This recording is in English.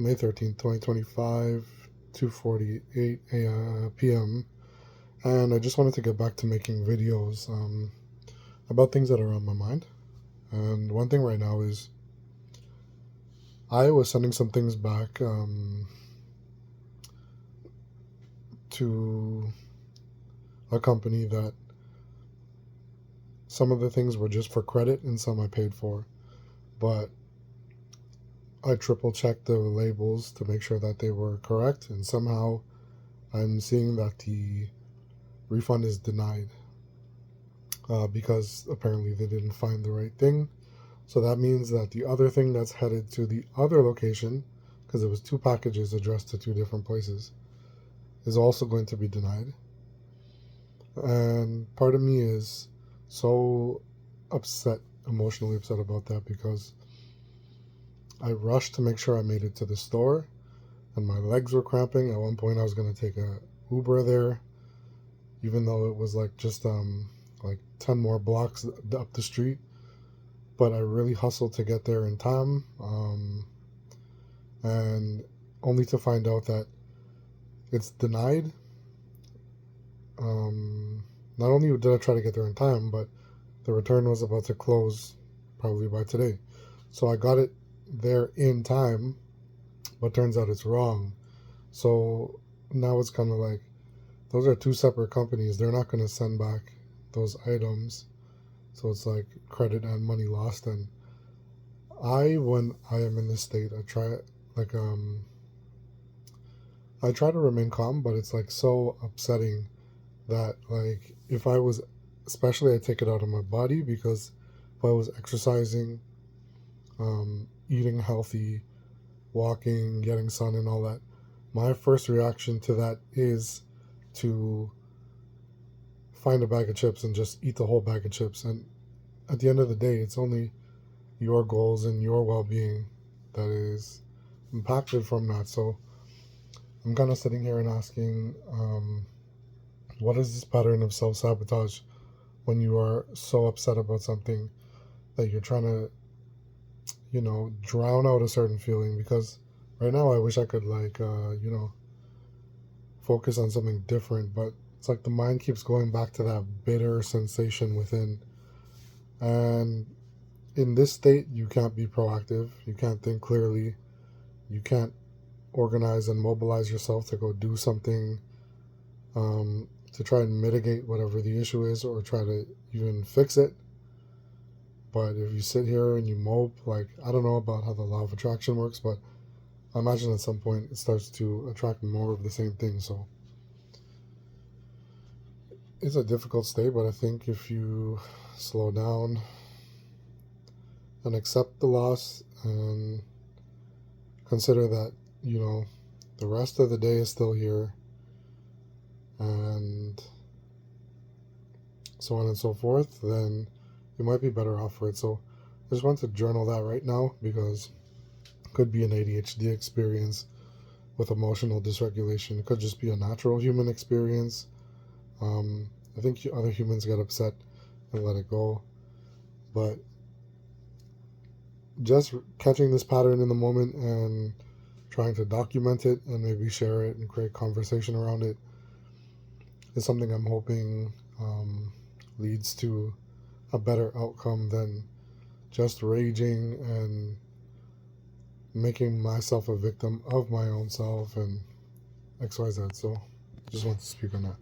May 13th, 2025, 2:48 p.m. And I just wanted to get back to making videos about things that are on my mind. And one thing right now is I was sending some things back to a company that some of the things were just for credit and some I paid for. But I triple checked the labels to make sure that they were correct, and somehow I'm seeing that the refund is denied because apparently they didn't find the right thing. So that means that the other thing that's headed to the other location, because it was two packages addressed to two different places, is also going to be denied. And part of me is so upset, emotionally upset about that, because I rushed to make sure I made it to the store and my legs were cramping. At one point I was going to take a Uber there, even though it was like just like 10 more blocks up the street. But I really hustled to get there in time, and only to find out that it's denied. Not only did I try to get there in time, but the return was about to close probably by today. So I got it there in time, but turns out it's wrong. So now it's kind of like those are two separate companies. They're not going to send back those items. So it's like credit and money lost. And when I am in this state, I try to remain calm, but it's like so upsetting that like if I was, especially I take it out of my body, because if I was exercising, eating healthy, walking, getting sun and all that, my first reaction to that is to find a bag of chips and just eat the whole bag of chips. And at the end of the day, it's only your goals and your well-being that is impacted from that. So I'm kind of sitting here and asking, what is this pattern of self-sabotage when you are so upset about something that you're trying to, drown out a certain feeling? Because right now I wish I could focus on something different, but it's like the mind keeps going back to that bitter sensation within. And in this state, you can't be proactive, you can't think clearly, you can't organize and mobilize yourself to go do something to try and mitigate whatever the issue is or try to even fix it. But if you sit here and you mope, like, I don't know about how the law of attraction works, but I imagine at some point it starts to attract more of the same thing. So it's a difficult state, but I think if you slow down and accept the loss and consider that, the rest of the day is still here and so on and so forth, then you might be better off for it. So I just want to journal that right now, because it could be an ADHD experience with emotional dysregulation. It could just be a natural human experience. I think other humans get upset and let it go. But just catching this pattern in the moment and trying to document it and maybe share it and create conversation around it is something I'm hoping leads to a better outcome than just raging and making myself a victim of my own self and XYZ. So just want to speak on that.